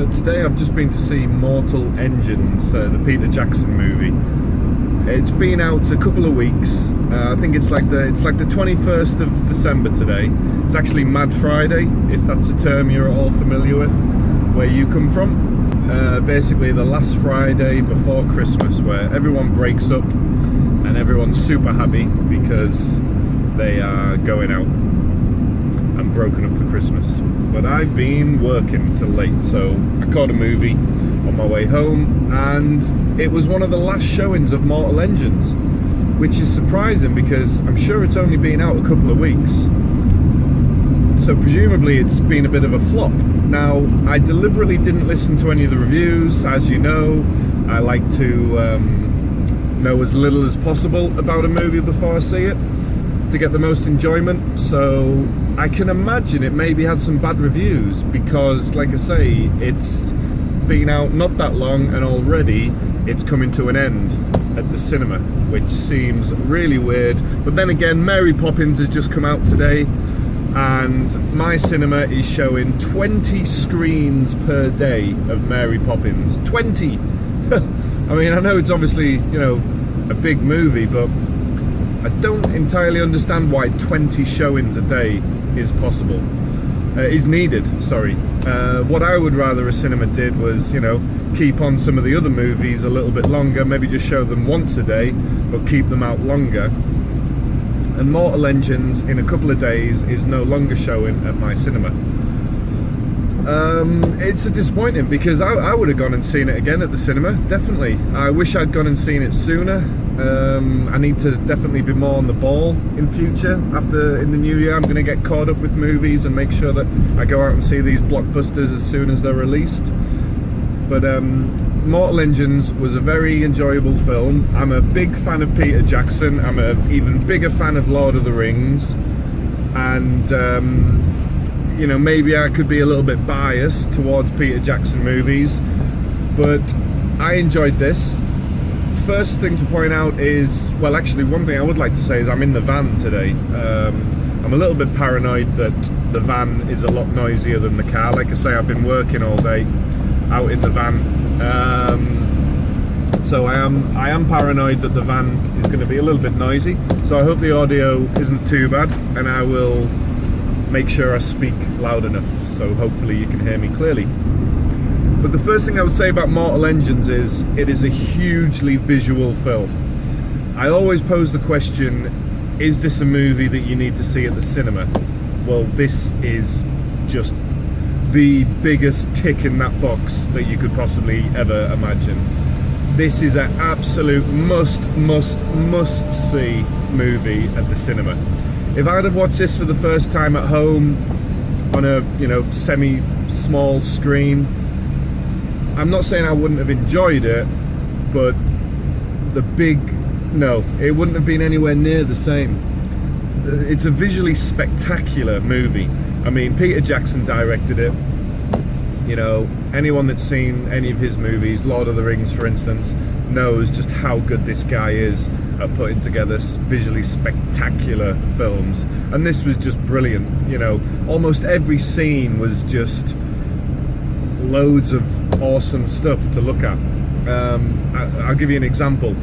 Today I've just been to see Mortal Engines, the Peter Jackson movie. It's been out a couple of weeks. I think it's like the 21st of December today. It's actually Mad Friday, if that's a term you're all familiar with, where you come from. Basically the last Friday before Christmas, where everyone breaks up and everyone's super happy because they are going out and broken up for Christmas. But I've been working till late, so I caught a movie on my way home, and it was one of the last showings of Mortal Engines, which is surprising because I'm sure it's only been out a couple of weeks, so presumably it's been a bit of a flop. Now, I deliberately didn't listen to any of the reviews. As you know, I like to know as little as possible about a movie before I see it to get the most enjoyment. So I can imagine it maybe had some bad reviews because, like I say, it's been out not that long and already it's coming to an end at the cinema, which seems really weird. But then again, Mary Poppins has just come out today, and my cinema is showing 20 screens per day of Mary Poppins. 20! I mean, I know it's obviously, you know, a big movie, but I don't entirely understand why 20 showings a day is possible. Is needed, sorry. What I would rather a cinema did was, you know, keep on some of the other movies a little bit longer, maybe just show them once a day, but keep them out longer. And Mortal Engines in a couple of days is no longer showing at my cinema. It's a disappointing because I would have gone and seen it again at the cinema, definitely. I wish I'd gone and seen it sooner. I need to definitely be more on the ball in future. In the new year, I'm going to get caught up with movies and make sure that I go out and see these blockbusters as soon as they're released. But Mortal Engines was a very enjoyable film. I'm a big fan of Peter Jackson. I'm an even bigger fan of Lord of the Rings. And you know, maybe I could be a little bit biased towards Peter Jackson movies, but I enjoyed this. First thing to point out is, well, actually one thing I would like to say is I'm in the van today. I'm a little bit paranoid that the van is a lot noisier than the car. Like I say, I've been working all day out in the van, so I am paranoid that the van is going to be a little bit noisy. So I hope the audio isn't too bad, and I will make sure I speak loud enough so hopefully you can hear me clearly. But the first thing I would say about Mortal Engines is it is a hugely visual film. I always pose the question, is this a movie that you need to see at the cinema? Well, this is just the biggest tick in that box that you could possibly ever imagine. This is an absolute must see movie at the cinema. If I'd have watched this for the first time at home on a, you know, semi-small screen, I'm not saying I wouldn't have enjoyed it, but no, it wouldn't have been anywhere near the same. It's a visually spectacular movie. I mean, Peter Jackson directed it. You know, anyone that's seen any of his movies, Lord of the Rings for instance, knows just how good this guy is at putting together visually spectacular films. And this was just brilliant. You know, almost every scene was just loads of awesome stuff to look at. I'll give you an example.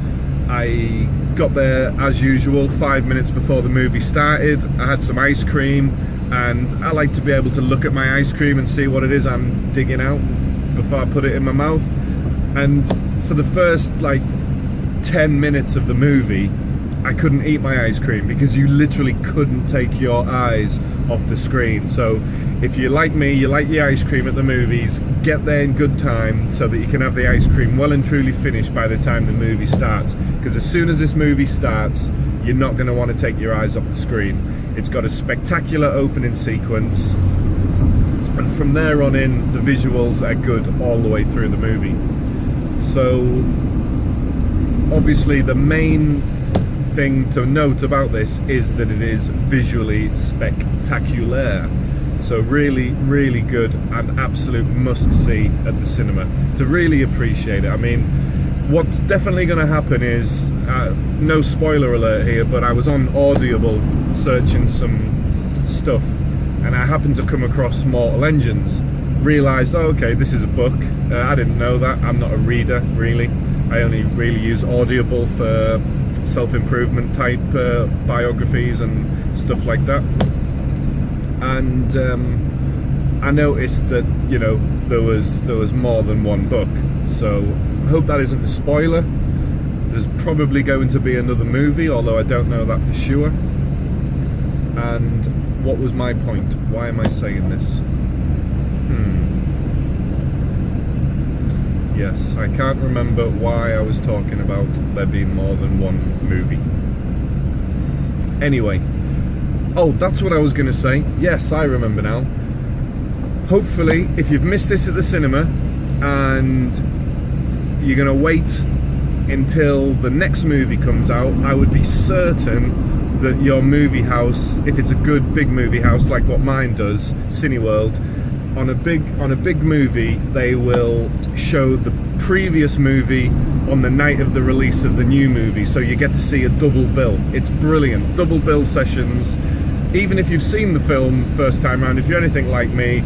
I got there as usual 5 minutes before the movie started. I had some ice cream, and I like to be able to look at my ice cream and see what it is I'm digging out before I put it in my mouth. And for the first like 10 minutes of the movie, I couldn't eat my ice cream because you literally couldn't take your eyes off the screen. So if you're like me, you like your ice cream at the movies, get there in good time so that you can have the ice cream well and truly finished by the time the movie starts. Because as soon as this movie starts, you're not going to want to take your eyes off the screen. It's got a spectacular opening sequence, and from there on in, the visuals are good all the way through the movie. So obviously the main thing to note about this is that it is visually spectacular. So really good and absolute must see at the cinema to really appreciate it. I mean, what's definitely going to happen is, no spoiler alert here, but I was on Audible searching some stuff and I happened to come across Mortal Engines. realised, oh, okay, this is a book. I didn't know that. I'm not a reader, really. I only really use Audible for self-improvement type biographies and stuff like that. And I noticed that, you know, there was more than one book. So I hope that isn't a spoiler. There's probably going to be another movie, although I don't know that for sure. And what was my point? Why am I saying this? Yes, I can't remember why I was talking about there being more than one movie. Anyway, oh, that's what I was going to say. Yes, I remember now. Hopefully, if you've missed this at the cinema and you're going to wait until the next movie comes out, I would be certain that your movie house, if it's a good big movie house like what mine does, Cineworld, on a big movie, they will show the previous movie on the night of the release of the new movie, so you get to see a double bill. It's brilliant. Double bill sessions. Even if you've seen the film first time around, if you're anything like me,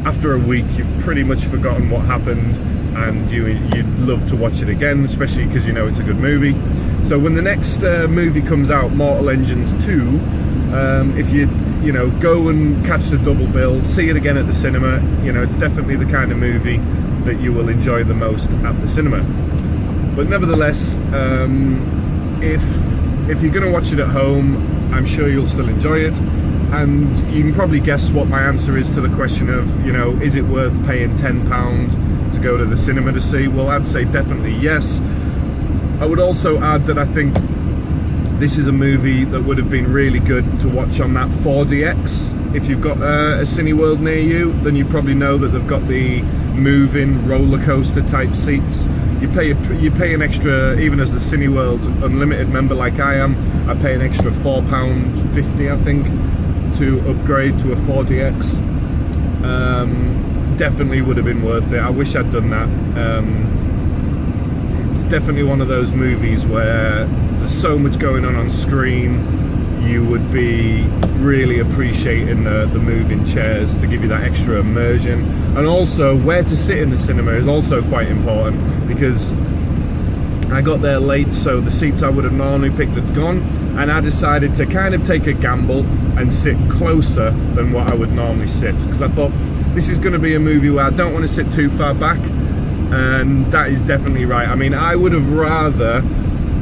after a week you've pretty much forgotten what happened, and you'd love to watch it again, especially because you know it's a good movie. So when the next movie comes out, Mortal Engines 2, if you know, go and catch the double bill, see it again at the cinema, you know, it's definitely the kind of movie that you will enjoy the most at the cinema. But nevertheless, if you're going to watch it at home, I'm sure you'll still enjoy it. And you can probably guess what my answer is to the question of, you know, is it worth paying £10 to go to the cinema to see? Well, I'd say definitely yes. I would also add that I think this is a movie that would have been really good to watch on that 4DX. If you've got a Cineworld near you, then you probably know that they've got the moving roller coaster type seats. You pay an extra, even as a Cineworld Unlimited member like I am, I pay an extra £4.50, I think, to upgrade to a 4DX. Definitely would have been worth it. I wish I'd done that. It's definitely one of those movies where there's so much going on screen, you would be really appreciating the moving chairs to give you that extra immersion. And also, where to sit in the cinema is also quite important, because I got there late, so the seats I would have normally picked had gone, and I decided to kind of take a gamble and sit closer than what I would normally sit, because I thought this is going to be a movie where I don't want to sit too far back. And that is definitely right. I mean, I would have rather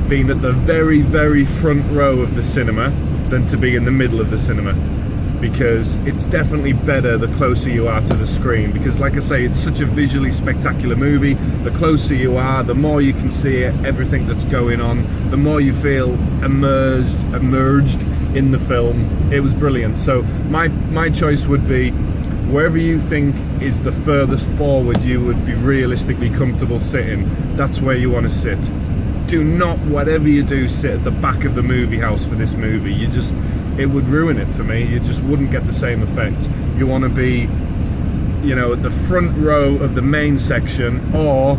been at the very, very front row of the cinema than to be in the middle of the cinema, because it's definitely better the closer you are to the screen, because like I say, it's such a visually spectacular movie. The closer you are, the more you can see it, everything that's going on, the more you feel immersed in the film. It was brilliant. So my choice would be, wherever you think is the furthest forward you would be realistically comfortable sitting, that's where you want to sit. Do not, whatever you do, sit at the back of the movie house for this movie. It would ruin it for me. You just wouldn't get the same effect. You want to be, you know, at the front row of the main section, or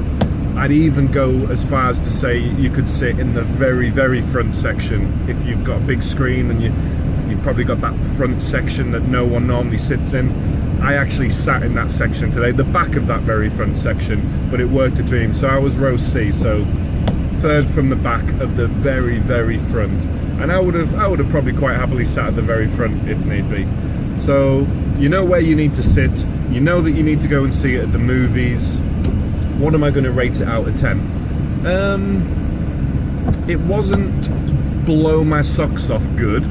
I'd even go as far as to say you could sit in the very, very front section if you've got a big screen and you've probably got that front section that no one normally sits in. I actually sat in that section today, the back of that very front section, but it worked a dream. So I was row C, so third from the back of the very, very front. And I would have probably quite happily sat at the very front if need be. So you know where you need to sit, you know that you need to go and see it at the movies. What am I going to rate it out of 10? It wasn't blow my socks off good.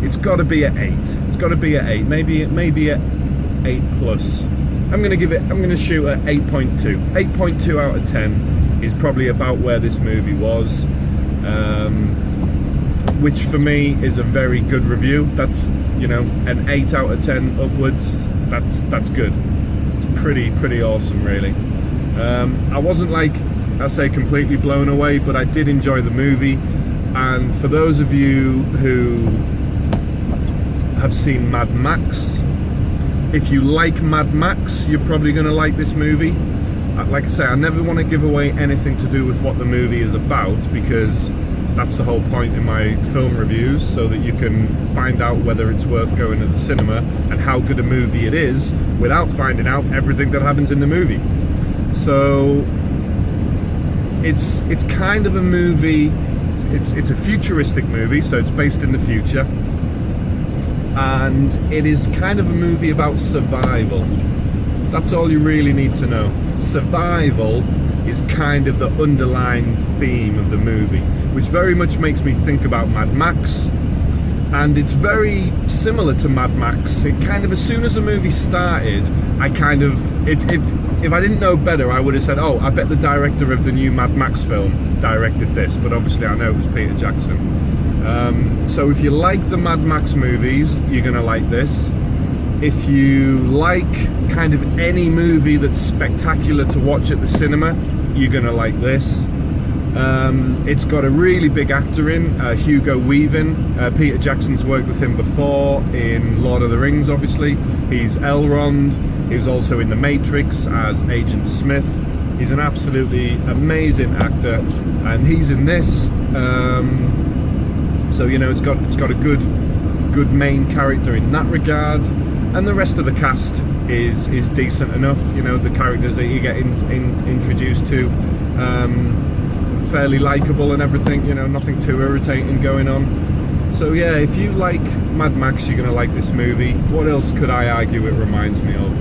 It's got to be at 8. It's got to be at 8. Maybe at 8 plus. I'm going to shoot at 8.2. 8.2 out of 10 is probably about where this movie was, which for me is a very good review. That's, you know, an 8 out of 10 upwards. That's good. It's pretty awesome, really. I wasn't, like I say, completely blown away, but I did enjoy the movie. And for those of you who have seen Mad Max, if you like Mad Max, you're probably going to like this movie. Like I say, I never want to give away anything to do with what the movie is about, because That's the whole point in my film reviews, so that you can find out whether it's worth going to the cinema and how good a movie it is without finding out everything that happens in the movie. So it's kind of a movie. It's a futuristic movie, so it's based in the future, and it is kind of a movie about survival. That's all you really need to know. Survival is kind of the underlying theme of the movie, which very much makes me think about Mad Max, and it's very similar to Mad Max. It kind of, as soon as the movie started, I kind of, if I didn't know better, I would have said, oh, I bet the director of the new Mad Max film directed this, but obviously I know it was Peter Jackson. So if you like the Mad Max movies, you're gonna like this. If you like kind of any movie that's spectacular to watch at the cinema, you're gonna like this. It's got a really big actor in, Hugo Weaving. Peter Jackson's worked with him before in Lord of the Rings, obviously. He's Elrond. He was also in The Matrix as Agent Smith. He's an absolutely amazing actor, and he's in this. So you know, it's got a good main character in that regard, and the rest of the cast is decent enough. You know, the characters that you get introduced to, fairly likable and everything. You know, nothing too irritating going on. So yeah, if you like Mad Max, you're gonna like this movie. What else could I argue it reminds me of?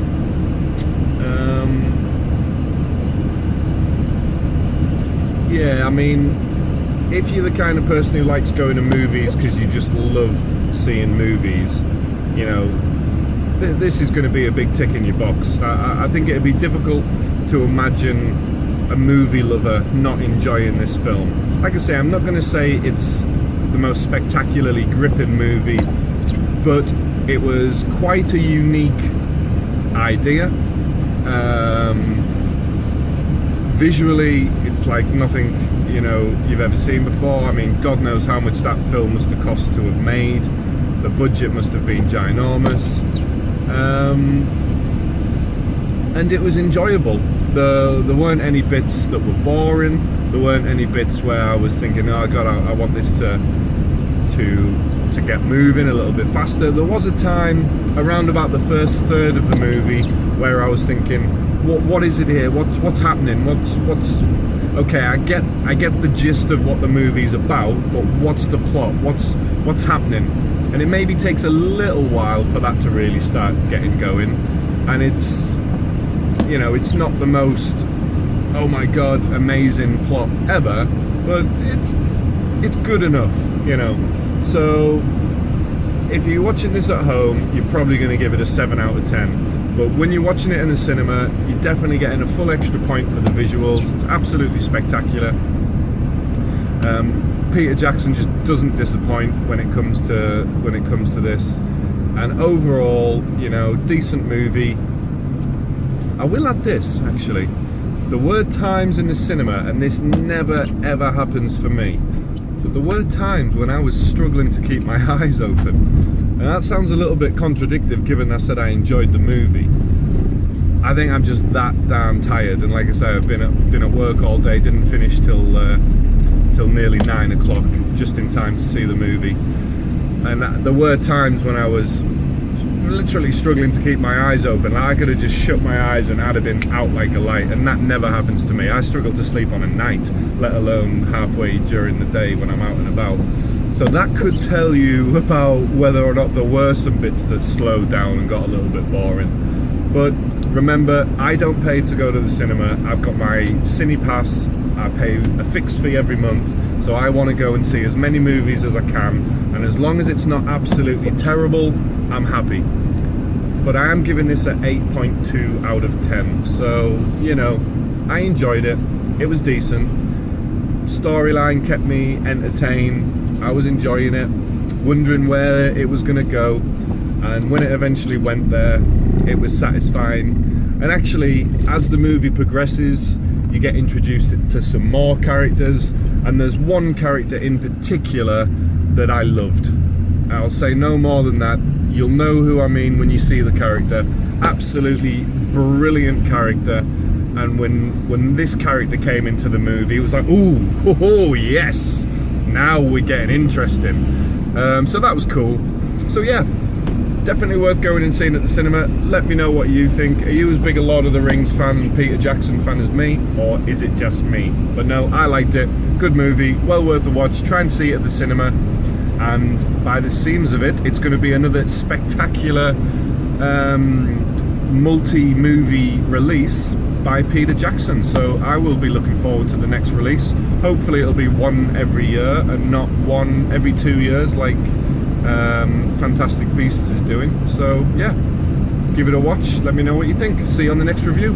Yeah, I mean, if you're the kind of person who likes going to movies because you just love seeing movies, you know, this is going to be a big tick in your box. I think it'd be difficult to imagine a movie lover not enjoying this film. Like I say, I'm not going to say it's the most spectacularly gripping movie, but it was quite a unique idea. Visually, it's like nothing, you know, you've ever seen before. I mean, God knows how much that film must have cost to have made. The budget must have been ginormous, and it was enjoyable. There weren't any bits that were boring. There weren't any bits where I was thinking, oh God, I want this to get moving a little bit faster. There was a time around about the first third of the movie where I was thinking, what is it here? What's happening? What's okay? I get the gist of what the movie's about, but what's the plot? What's happening? And it maybe takes a little while for that to really start getting going. And it's, you know, it's not the most, oh my God, amazing plot ever, but it's good enough, you know. So if you're watching this at home, you're probably going to give it a 7 out of 10. But when you're watching it in the cinema, you're definitely getting a full extra point for the visuals. It's absolutely spectacular. Peter Jackson just doesn't disappoint when it comes to this. And overall, you know, decent movie. I will add this, actually. There were times in the cinema, and this never ever happens for me, but there were times when I was struggling to keep my eyes open. And that sounds a little bit contradictory, given I said I enjoyed the movie. I think I'm just that damn tired, and like I say, I've been at work all day, didn't finish till nearly 9 o'clock, just in time to see the movie. And there were times when I was literally struggling to keep my eyes open. I could have just shut my eyes and I'd have been out like a light, and that never happens to me. I struggle to sleep on a night, let alone halfway during the day when I'm out and about. So that could tell you about whether or not there were some bits that slowed down and got a little bit boring. But remember, I don't pay to go to the cinema. I've got my CinePass. I pay a fixed fee every month, so I want to go and see as many movies as I can, and as long as it's not absolutely terrible, I'm happy. But I am giving this an 8.2 out of 10, so, you know, I enjoyed it. It was decent. Storyline kept me entertained. I was enjoying it, wondering where it was going to go, and when it eventually went there, it was satisfying. And actually, as the movie progresses, you get introduced to some more characters, and there's one character in particular that I loved. I'll say no more than that. You'll know who I mean when you see the character. Absolutely brilliant character. And when this character came into the movie, it was like, ooh, oh yes, now we're getting interesting. So that was cool. So yeah, definitely worth going and seeing at the cinema. Let me know what you think. Are you as big a Lord of the Rings fan, Peter Jackson fan as me, or is it just me? But no, I liked it. Good movie, well worth the watch. Try and see it at the cinema. And by the seams of it, it's going to be another spectacular multi-movie release by Peter Jackson. So I will be looking forward to the next release. Hopefully it'll be one every year and not one every 2 years like Fantastic Beasts is doing. So yeah, give it a watch. Let me know what you think. See you on the next review.